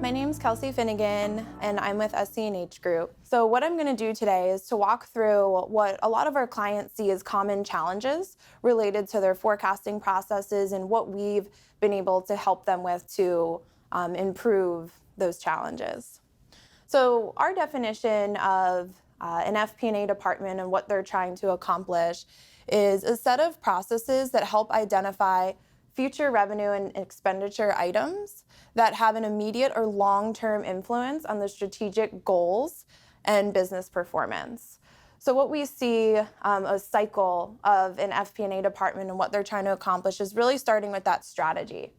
My name's Kelsey Finnegan, and I'm with SC&H Group. So what I'm going to do today is to walk through what a lot of our clients see as common challenges related to their forecasting processes and what we've been able to help them with to improve those challenges. So our definition of an FP&A department and what they're trying to accomplish is a set of processes that help identify future revenue and expenditure items that have an immediate or long-term influence on the strategic goals and business performance. So what we see a cycle of an FP&A department and what they're trying to accomplish is really starting with that strategy.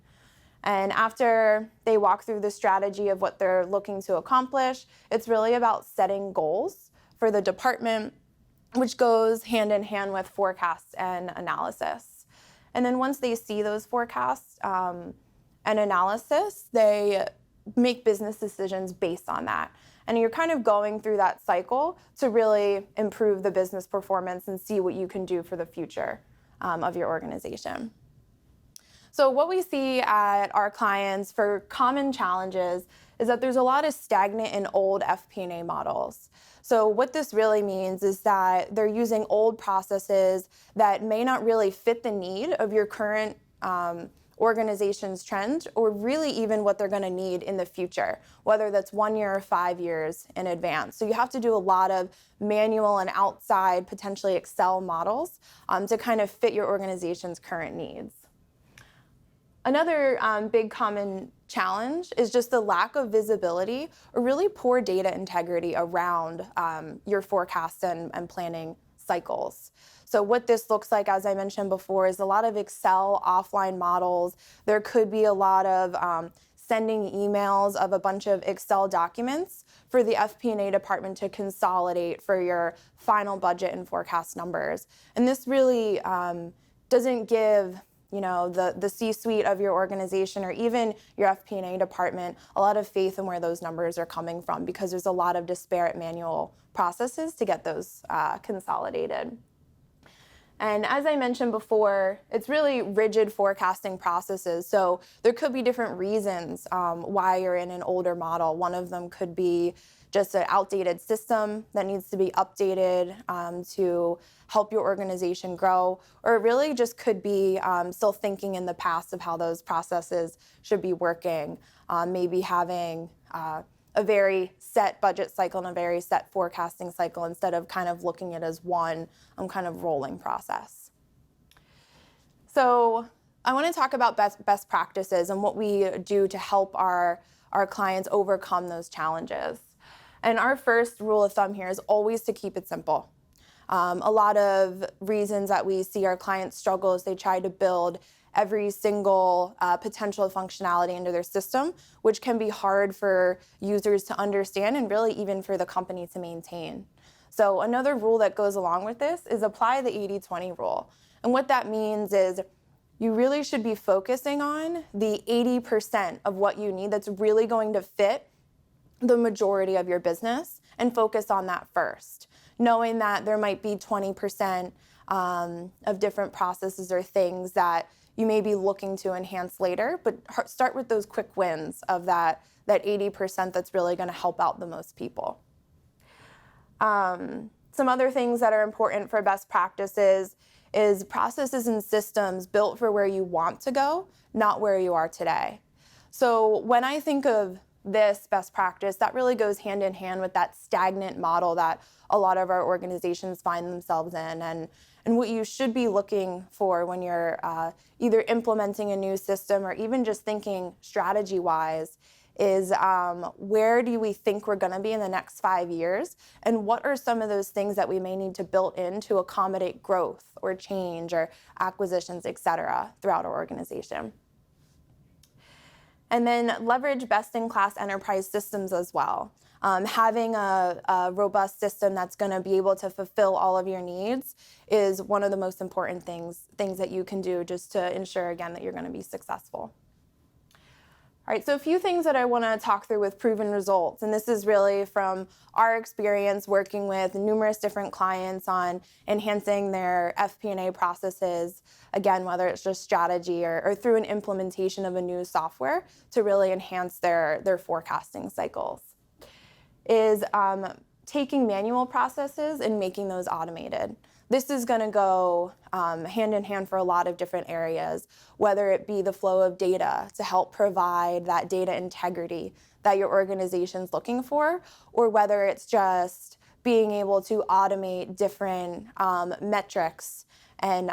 And after they walk through the strategy of what they're looking to accomplish, it's really about setting goals for the department, which goes hand in hand with forecasts and analysis. And then once they see those forecasts and analysis, they make business decisions based on that. And you're kind of going through that cycle to really improve the business performance and see what you can do for the future of your organization. So what we see at our clients for common challenges is that there's a lot of stagnant and old FP&A models. So what this really means is that they're using old processes that may not really fit the need of your current organization's trend, or really even what they're going to need in the future, whether that's 1 year or 5 years in advance. So you have to do a lot of manual and outside, potentially Excel models to kind of fit your organization's current needs. Another big common challenge is just the lack of visibility or really poor data integrity around your forecast and planning cycles. So what this looks like, as I mentioned before, is a lot of Excel offline models. There could be a lot of sending emails of a bunch of Excel documents for the FP&A department to consolidate for your final budget and forecast numbers. And this really doesn't give the C-suite of your organization or even your FP&A department a lot of faith in where those numbers are coming from, because there's a lot of disparate manual processes to get those consolidated. And as I mentioned before, it's really rigid forecasting processes. So there could be different reasons why you're in an older model. One of them could be just an outdated system that needs to be updated to help your organization grow, or it really just could be still thinking in the past of how those processes should be working, maybe having a very set budget cycle and a very set forecasting cycle instead of kind of looking at it as one kind of rolling process. So I want to talk about best practices and what we do to help our clients overcome those challenges. And our first rule of thumb here is always to keep it simple. A lot of reasons that we see our clients struggle is they try to build every single potential functionality into their system, which can be hard for users to understand and really even for the company to maintain. So another rule that goes along with this is apply the 80-20 rule. And what that means is you really should be focusing on the 80% of what you need that's really going to fit the majority of your business and focus on that first, knowing that there might be 20% of different processes or things that you may be looking to enhance later, but start with those quick wins of that 80% that's really going to help out the most people. Some other things that are important for best practices is processes and systems built for where you want to go, not where you are today. So when I think of this best practice, that really goes hand in hand with that stagnant model that a lot of our organizations find themselves in. And what you should be looking for when you're either implementing a new system or even just thinking strategy-wise is where do we think we're going to be in the next 5 years? And what are some of those things that we may need to build in to accommodate growth or change or acquisitions, et cetera, throughout our organization? And then leverage best-in-class enterprise systems as well. Having a robust system that's going to be able to fulfill all of your needs is one of the most important things that you can do just to ensure, again, that you're going to be successful. All right, so a few things that I want to talk through with proven results, and this is really from our experience working with numerous different clients on enhancing their FP&A processes, again, whether it's just strategy or through an implementation of a new software to really enhance their forecasting cycles, is taking manual processes and making those automated. This is going to go hand in hand for a lot of different areas, whether it be the flow of data to help provide that data integrity that your organization's looking for, or whether it's just being able to automate different metrics and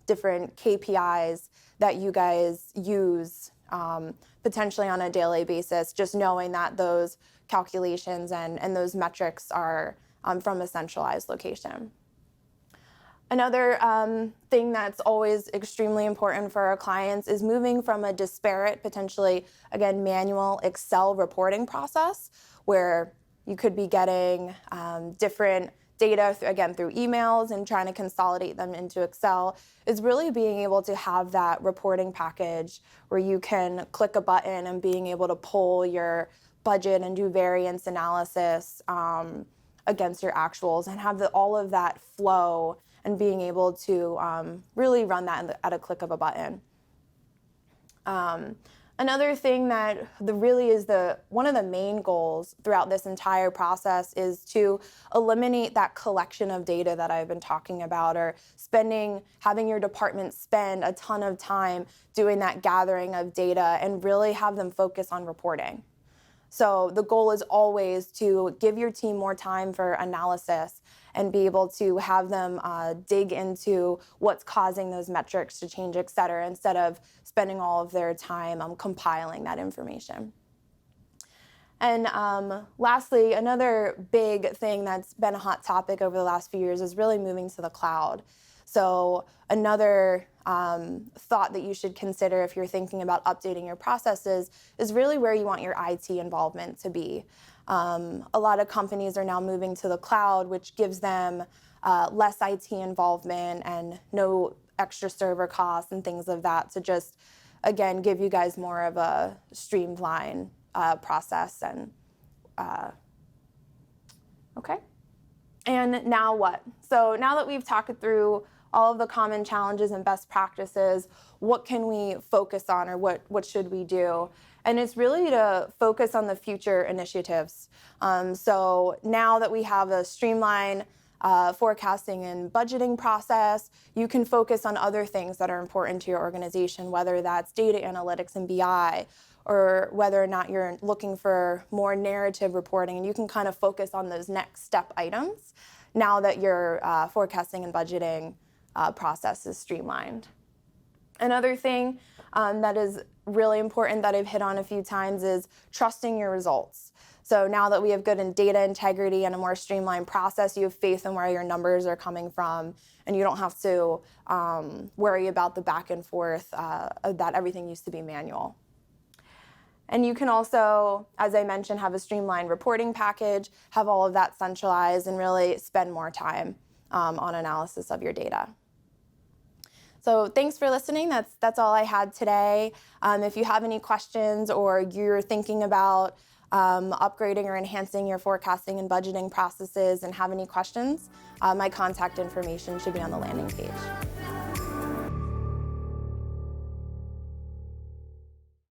different KPIs that you guys use potentially on a daily basis, just knowing that those calculations and those metrics are from a centralized location. Another thing that's always extremely important for our clients is moving from a disparate, potentially, again, manual Excel reporting process where you could be getting different data, again, through emails and trying to consolidate them into Excel, is really being able to have that reporting package where you can click a button and being able to pull your budget and do variance analysis against your actuals and have all of that flow and being able to really run that at a click of a button. Another thing that really is one of the main goals throughout this entire process is to eliminate that collection of data that I've been talking about, or having your department spend a ton of time doing that gathering of data and really have them focus on reporting. So the goal is always to give your team more time for analysis and be able to have them dig into what's causing those metrics to change, et cetera, instead of spending all of their time compiling that information. And lastly, another big thing that's been a hot topic over the last few years is really moving to the cloud. So another thought that you should consider if you're thinking about updating your processes is really where you want your IT involvement to be. A lot of companies are now moving to the cloud, which gives them less IT involvement and no extra server costs and things of that to just, again, give you guys more of a streamlined process. And okay. And now what? So now that we've talked through all of the common challenges and best practices, what can we focus on, or what should we do? And it's really to focus on the future initiatives. So now that we have a streamlined forecasting and budgeting process, you can focus on other things that are important to your organization, whether that's data analytics and BI, or whether or not you're looking for more narrative reporting, and you can kind of focus on those next step items now that your forecasting and budgeting process is streamlined. Another thing that is really important that I've hit on a few times is trusting your results. So now that we have good data integrity and a more streamlined process, you have faith in where your numbers are coming from, and you don't have to worry about the back and forth that everything used to be manual. And you can also, as I mentioned, have a streamlined reporting package, have all of that centralized, and really spend more time on analysis of your data. So thanks for listening. That's all I had today. If you have any questions or you're thinking about upgrading or enhancing your forecasting and budgeting processes and have any questions, my contact information should be on the landing page.